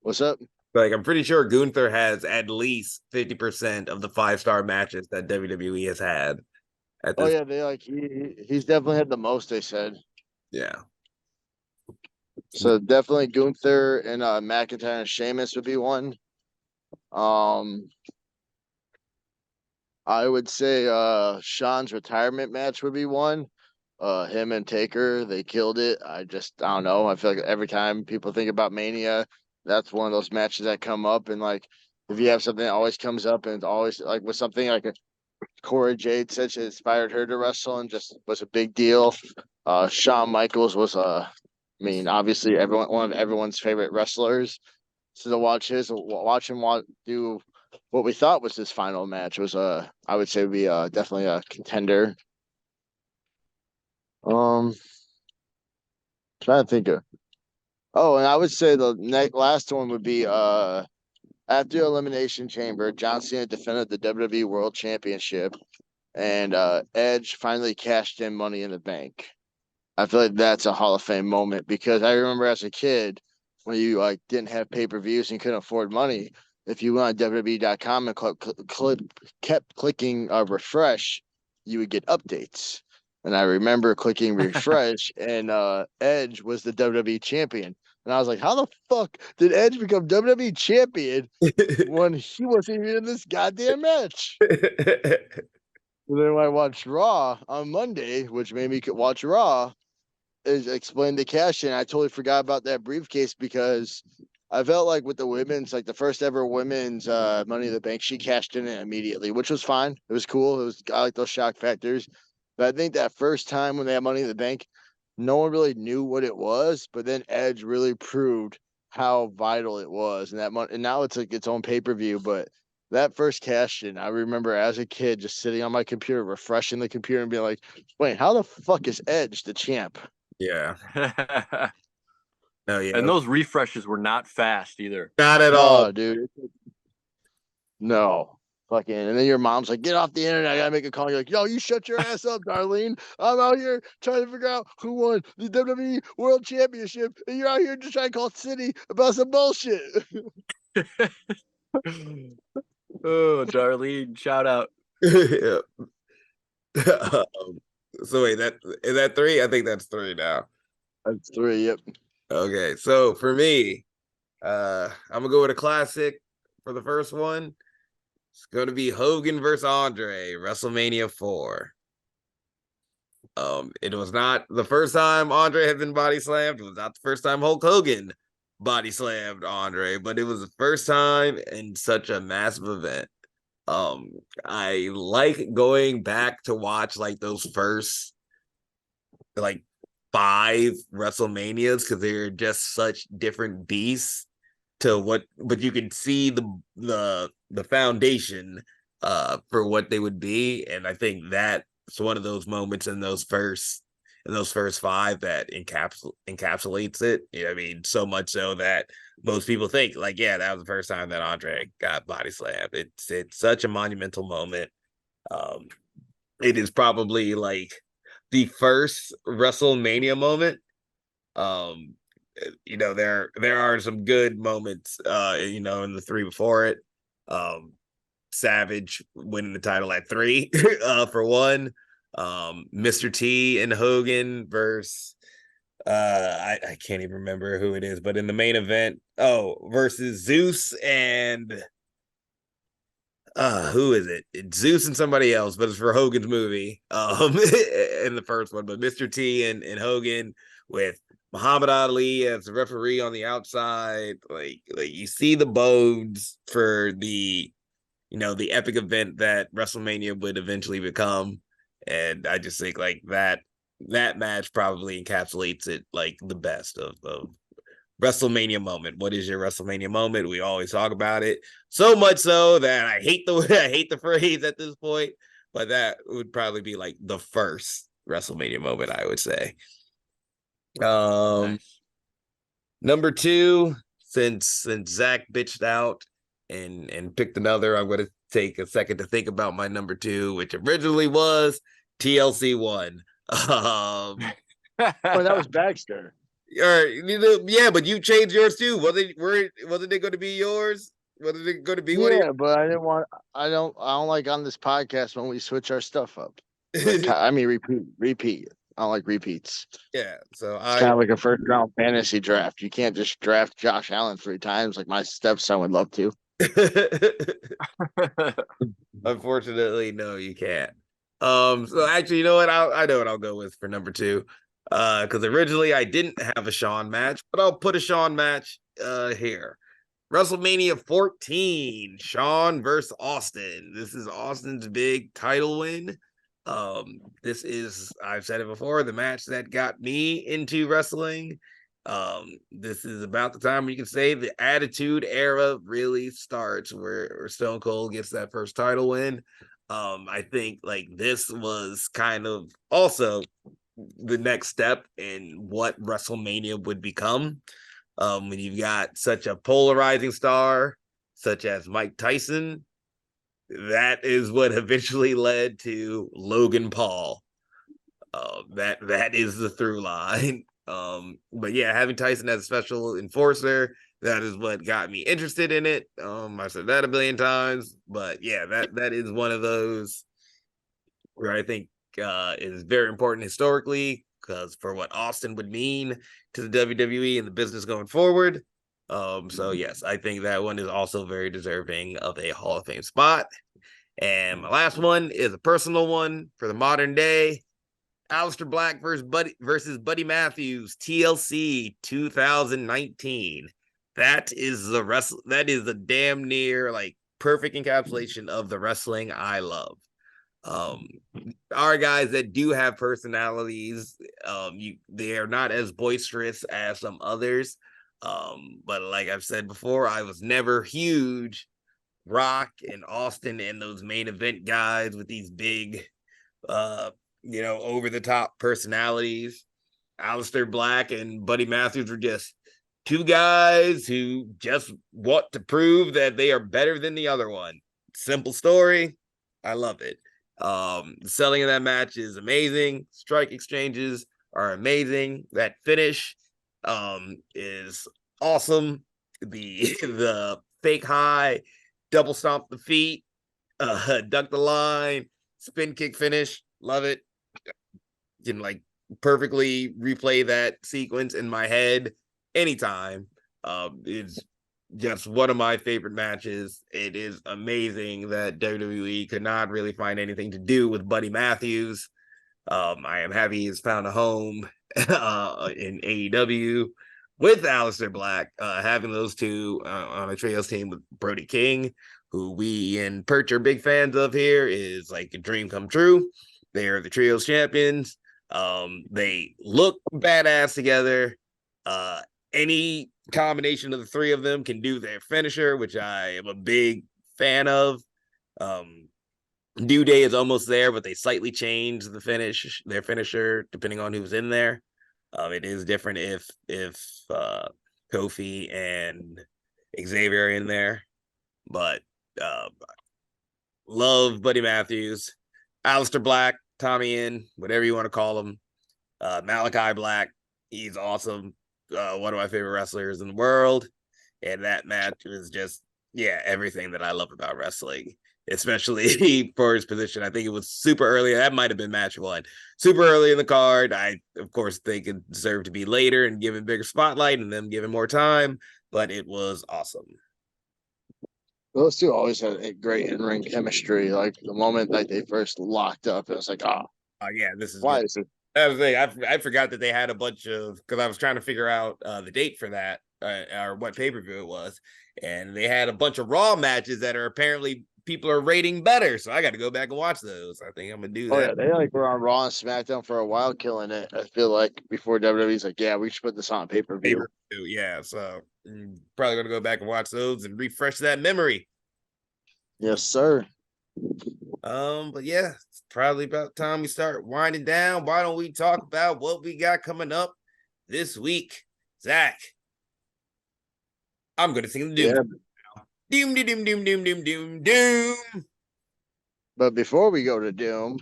What's up? Like I'm pretty sure Gunther has at least 50% of the 5-star matches that WWE has had. Oh yeah, they like he's definitely had the most. They said. Yeah. So definitely Gunther and McIntyre and Sheamus would be one. I would say Sean's retirement match would be one. Him and Taker, they killed it. I don't know. I feel like every time people think about Mania, that's one of those matches that come up. And like, if you have something that always comes up, and it's always like with something like a Cora Jade said she inspired her to wrestle and just was a big deal. Shawn Michaels was obviously one of everyone's favorite wrestlers. So to watch him do what we thought was his final match was I would say be definitely a contender. Trying to think of. Oh, and I would say the last one would be after Elimination Chamber, John Cena defended the WWE World Championship, and Edge finally cashed in Money in the Bank. I feel like that's a Hall of Fame moment because I remember as a kid when you like didn't have pay-per-views and you couldn't afford money. If you went on WWE.com and kept clicking refresh, you would get updates. And I remember clicking refresh, and Edge was the WWE champion. And I was like, how the fuck did Edge become WWE champion when he wasn't even in this goddamn match? And then when I watched Raw on Monday, which made me watch Raw, is explain the cash in. I totally forgot about that briefcase because I felt like with the women's, like the first ever women's Money in the Bank, she cashed in it immediately, which was fine. It was cool. I like those shock factors. But I think that first time when they had Money in the Bank, no one really knew what it was. But then Edge really proved how vital it was, and and now it's like its own pay-per-view. But that first cash in, I remember as a kid just sitting on my computer, refreshing the computer, and being like, "Wait, how the fuck is Edge the champ?" Yeah. Oh yeah, And those refreshes were not fast either. not at all. No, dude. No. Fucking, and then your mom's like, get off the internet. I gotta make a call. You're like, yo, you shut your ass up, Darlene. I'm out here trying to figure out who won the WWE World Championship, and you're out here just trying to call City about some bullshit. Oh, Darlene, shout out. Yeah. So wait, that is that 3? I think that's 3 now. That's 3. Yep. Okay, so for me, I'm gonna go with a classic for the first one. It's gonna be Hogan versus Andre, WrestleMania 4. It was not the first time Andre had been body slammed. It was not the first time Hulk Hogan body slammed Andre, but it was the first time in such a massive event. I like going back to watch like those first like 5 WrestleManias because they're just such different beasts to what, but you can see the foundation for what they would be, and I think that's one of those moments in those first 5 that encapsulates it. You know what I mean? So much so that most people think like, yeah, that was the first time that Andre got body slammed. It's such a monumental moment. It is probably like the first WrestleMania moment. You know, there are some good moments you know, in the 3 before it. Savage winning the title at 3 for one. Mr. T and Hogan versus I can't even remember who it is, but in the main event, versus Zeus and who is it? It's Zeus and somebody else, but it's for Hogan's movie. In the first one, but Mr. T and Hogan with Muhammad Ali as the referee on the outside. Like you see the bones for the, you know, the epic event that WrestleMania would eventually become. And I just think like that match probably encapsulates it like the best of WrestleMania moment. What is your WrestleMania moment? We always talk about it. So much so that I hate the phrase at this point, but that would probably be like the first WrestleMania moment, I would say. Nice. Number 2, since Zach bitched out and picked another, I'm gonna take a second to think about my number 2, which originally was TLC 1. Oh, that was Baxter. Or you know, yeah, but you changed yours too. Wasn't it going to be yours? Wasn't it going to be one of Yeah, but I didn't want. I don't like on this podcast when we switch our stuff up. yours? I mean, repeat. I don't like repeats. Yeah, so It's kind of like a first round fantasy draft. You can't just draft Josh Allen 3 times like my stepson would love to. Unfortunately, no, you can't. So actually, you know what? I know what I'll go with for number 2. Because originally I didn't have a Shawn match, but I'll put a Shawn match here. WrestleMania 14, Shawn versus Austin. This is Austin's big title win. This is, I've said it before, the match that got me into wrestling. This is about the time where you can say the Attitude Era really starts, where Stone Cold gets that first title win. I think like this was kind of also the next step in what WrestleMania would become. When you've got such a polarizing star such as Mike Tyson, that is what eventually led to Logan Paul. That is the through line. But yeah, having Tyson as a special enforcer, that is what got me interested in it. I said that a billion times, but yeah, that is one of those where I think is very important historically, because for what Austin would mean to the WWE and the business going forward. So yes, I think that one is also very deserving of a Hall of Fame spot. And my last one is a personal one for the modern day. Aleister Black versus Buddy Matthews, TLC 2019. That is the damn near like perfect encapsulation of the wrestling I love. Are guys that do have personalities. They are not as boisterous as some others. But like I've said before, I was never huge Rock and Austin and those main event guys with these big you know, over the top personalities. Aleister Black and Buddy Matthews were just two guys who just want to prove that they are better than the other one. Simple story. I love it. The selling of that match is amazing. Strike exchanges are amazing. That finish is awesome. The fake high, double stomp the feet, duck the line, spin kick finish. Love it. Can like perfectly replay that sequence in my head anytime. It's just one of my favorite matches. It is amazing that WWE could not really find anything to do with Buddy Matthews. I am happy he's found a home in AEW with Aleister Black. Having those two on a trios team with Brody King, who we and Perch are big fans of here, is like a dream come true. They are the trios champions. They look badass together. Any combination of the three of them can do their finisher, which I am a big fan of. New Day is almost there, but they slightly change their finisher, depending on who's in there. It is different if Kofi and Xavier are in there, but love Buddy Matthews, Aleister Black, Tommy In, whatever you want to call him, Malachi Black. He's awesome. One of my favorite wrestlers in the world, and that match was just everything that I love about wrestling, especially for his position. I think it was super early. That might have been match one, super early in the card. I of course think it deserved to be later and given bigger spotlight and them given more time, but it was awesome. Those two always had a great in-ring chemistry. Like the moment like they first locked up, it was like, oh, Yeah, this is why good. is it? That was the thing. I forgot that they had a bunch of, because I was trying to figure out the date for that or what pay-per-view it was, and they had a bunch of Raw matches that are apparently people are rating better. So I got to go back and watch those. I think I'm gonna do Oh that. yeah, they like were on Raw and SmackDown for a while, killing it. I feel like before WWE's like, yeah, we should put this on pay-per-view. Pay-per-view, yeah. So probably gonna go back and watch those and refresh that memory. Yes, sir. But yeah, it's probably about time we start winding down. Why don't we talk about what we got coming up this week? Zach, I'm gonna sing the doom. Yeah. Doom, doom, doom, doom, doom, doom, doom. But before we go to Doom,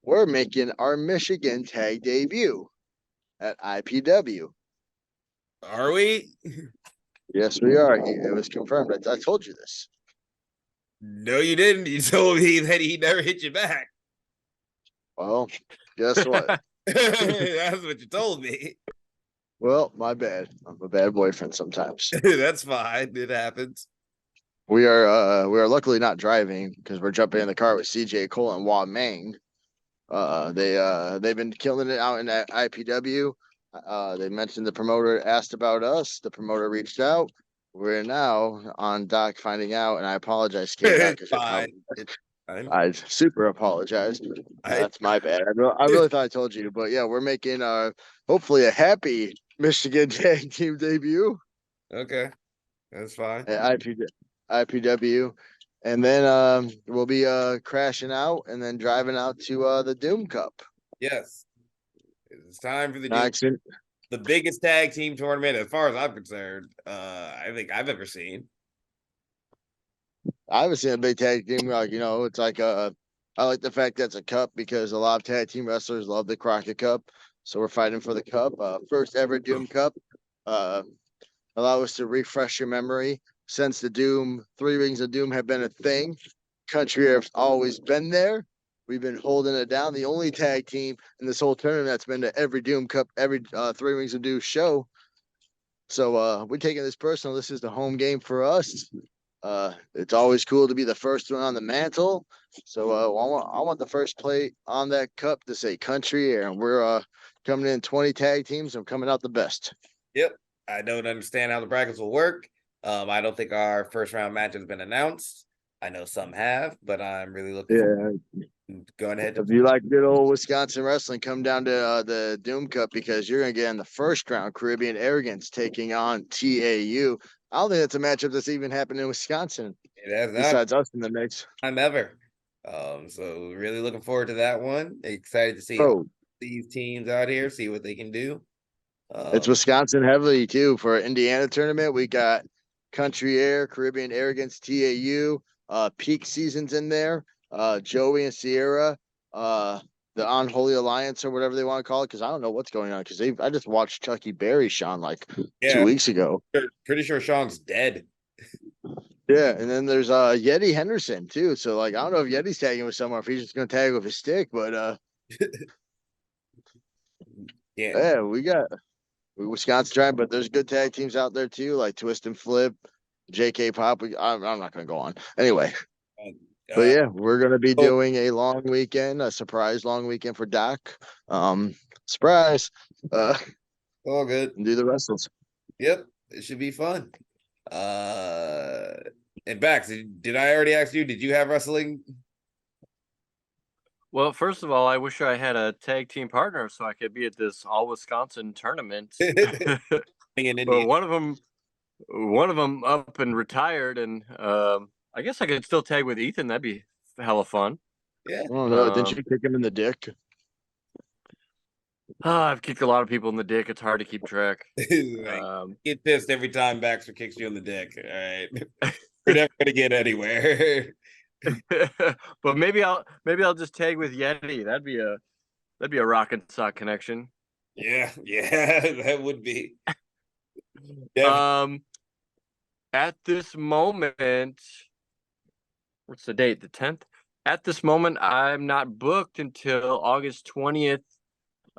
we're making our Michigan tag debut at IPW. Are we? Yes, we are. It was confirmed. I told you this. No, you didn't. You told me that he never hit you back. Well, guess what? That's what you told me. Well, my bad. I'm a bad boyfriend sometimes. That's fine. It happens. We are luckily not driving because we're jumping in the car with CJ Cole and Wah Meng. They've been killing it out in that IPW. They mentioned the promoter asked about us. The promoter reached out. We're now on Doc finding out, and I apologize, Kate. I super apologize. That's my bad. I really thought I told you, but yeah, we're making hopefully a happy Michigan tag team debut. Okay, that's fine. At IPW, and then we'll be crashing out and then driving out to the Doom Cup. Yes, it's time for the Doom. The biggest tag team tournament, as far as I'm concerned, I think I've ever seen. I haven't seen a big tag team like it's like I like the fact that it's a cup because a lot of tag team wrestlers love the Crockett Cup, so we're fighting for the cup. First ever Doom Cup. Allow us to refresh your memory. Since the Doom, 3 Rings of Doom have been a thing, Country has always been there. We've been holding it down. The only tag team in this whole tournament that's been to every Doom Cup, every 3 Rings of Doom show. So we're taking this personal. This is the home game for us. It's always cool to be the first one on the mantle. So I want the first plate on that cup to say Country, and we're coming in 20 tag teams and coming out the best. Yep. I don't understand how the brackets will work. I don't think our first round match has been announced. I know some have, but I'm really looking forward to going ahead. If you like good old Wisconsin wrestling, come down to the Doom Cup because you're going to get in the first round Caribbean Arrogance taking on TAU. I don't think that's a matchup that's even happened in Wisconsin. It has not. Besides us in the mix. I'm ever. So really looking forward to that one. Excited to see these teams out here, see what they can do. It's Wisconsin heavily too for Indiana tournament. We got Country Air, Caribbean Air against TAU. Peak seasons in there. Joey and Sierra. The Unholy Alliance or whatever they want to call it, because I don't know what's going on. Because I just watched Chucky Berry Sean like 2 weeks ago. Pretty sure Sean's dead. Yeah, and then there's Yeti Henderson too. So like I don't know if Yeti's tagging with someone, if he's just gonna tag with his stick, but yeah, we got Wisconsin trying, but there's good tag teams out there too, like Twist and Flip, JK Pop. I'm not gonna go on anyway. But yeah, we're gonna be doing a long weekend, a surprise long weekend for Doc. Surprise. All good. Do the wrestles. Yep, it should be fun. And Bax, did I already ask you? Did you have wrestling? Well, first of all, I wish I had a tag team partner so I could be at this all Wisconsin tournament. But one of them up and retired, and I guess I could still tag with Ethan. That'd be hella fun. Yeah. Oh no, didn't you kick him in the dick? I've kicked a lot of people in the dick. It's hard to keep track. Get pissed every time Baxter kicks you in the dick. All right, we're never gonna get anywhere. But maybe I'll just tag with Yeti. That'd be a rock and sock connection. Yeah, that would be. At this moment, what's the date? The 10th. At this moment, I'm not booked until August 20th.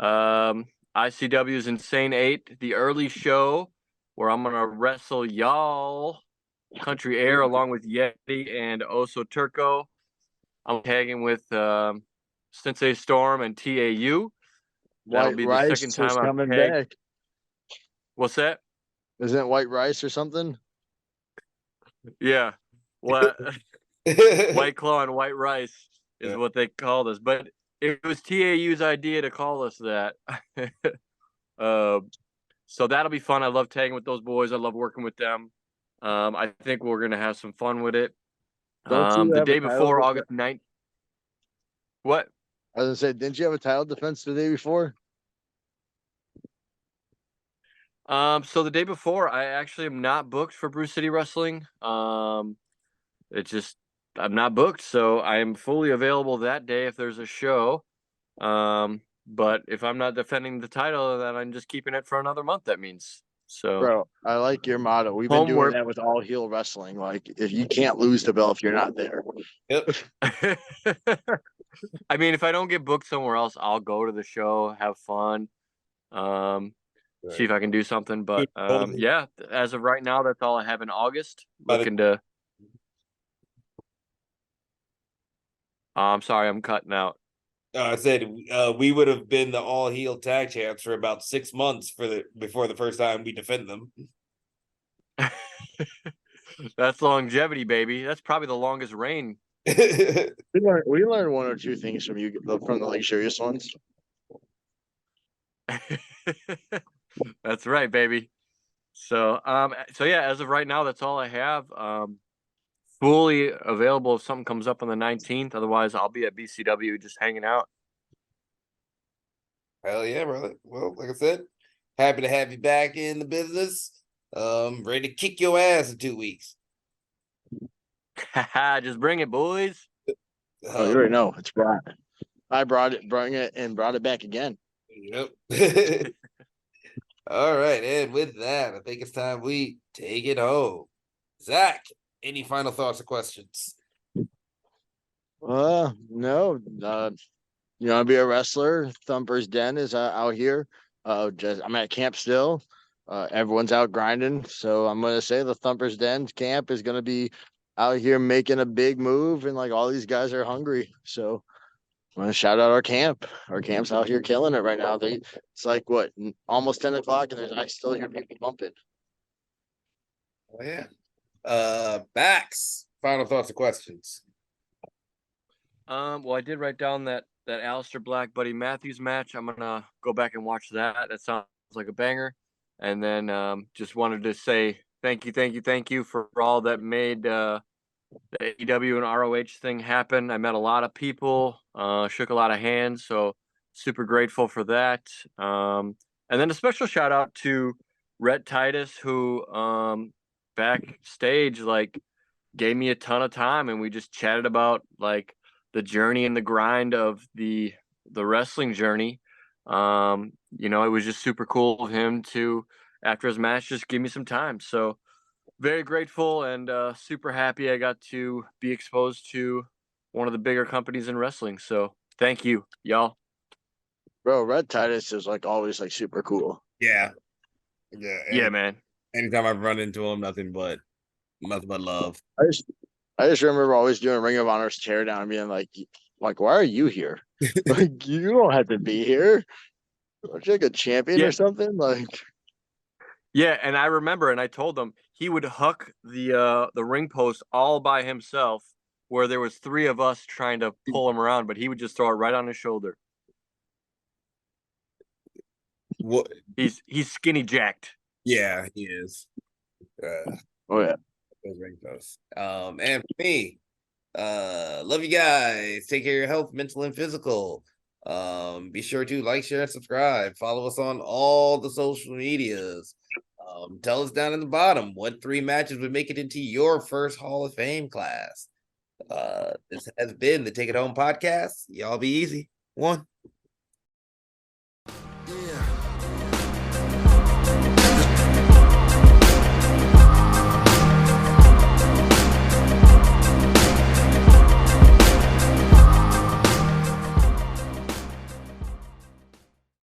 ICW's Insane 8, the early show where I'm gonna wrestle y'all Country Air along with Yeti and Oso Turco. I'm tagging with Sensei Storm and TAU. That'll be the second time I'm coming tagged. back. What's that? Isn't it White Rice or something? Yeah. What? White Claw and White Rice is what they called us. But it was TAU's idea to call us that. So that'll be fun. I love tagging with those boys. I love working with them. I think we're gonna have some fun with it. The day before August 9th. What? I was gonna say, didn't you have a title defense the day before? So the day before, I actually am not booked for Brew City Wrestling. It's just I'm not booked, so I am fully available that day if there's a show. But if I'm not defending the title, then I'm just keeping it for another month. That means so. Bro, I like your motto. We've been doing that with all heel wrestling. Like, if you can't lose the belt if you're not there. Yep. I mean, if I don't get booked somewhere else, I'll go to the show, have fun, see if I can do something. But yeah, as of right now, that's all I have in August. Looking to. I'm sorry, I'm cutting out. I said we would have been the all heel tag champs for about 6 months before the first time we defend them. That's longevity, baby. That's probably the longest reign. We learned one or two things from you from the luxurious ones. That's right, baby. So yeah, as of right now, that's all I have. Fully available if something comes up on the 19th. Otherwise, I'll be at BCW just hanging out. Hell yeah, brother. Well, like I said, happy to have you back in the business. Ready to kick your ass in 2 weeks. Just bring it, boys. Oh, you already know. It's brought. I brought it back again. Yep. All right, and with that, I think it's time we take it home. Zach, any final thoughts or questions? No. You want to be a wrestler? Thumper's Den is out here. I'm at camp still. Everyone's out grinding, so I'm gonna say the Thumper's Den camp is gonna be out here making a big move, and like all these guys are hungry. So I'm gonna shout out our camp. Our camp's out here killing it right now. It's like what, almost 10 o'clock, and I still hear people bumping. Oh yeah. Bax, final thoughts or questions? Well, I did write down that Aleister Black Buddy Matthews match. I'm gonna go back and watch that. That sounds like a banger. And then just wanted to say thank you for all that made the AEW and ROH thing happen. I met a lot of people, shook a lot of hands, so super grateful for that. And then a special shout out to Rhett Titus, who backstage like gave me a ton of time, and we just chatted about like the journey and the grind of the wrestling journey. You know, it was just super cool of him to, after his match, just give me some time. So very grateful and super happy I got to be exposed to one of the bigger companies in wrestling. So thank you, y'all. Bro, Red Titus is like always like super cool. Yeah. Yeah, man. Anytime I've run into him, nothing but love. I just remember always doing Ring of Honor's tear down and being like, why are you here? Like, you don't have to be here. Aren't you like a champion Yeah. or something? Like, Yeah, and I remember, and I told him he would huck the ring post all by himself, where there was 3 of us trying to pull him around, but he would just throw it right on his shoulder. What? He's skinny jacked. Yeah, he is. oh yeah. Those ring posts. And for me, love you guys. Take care of your health, mental and physical. Be sure to like, share, and subscribe. Follow us on all the social medias. Tell us down in the bottom what 3 matches would make it into your first Hall of Fame class. This has been the Take It Home podcast. Y'all be easy. 1.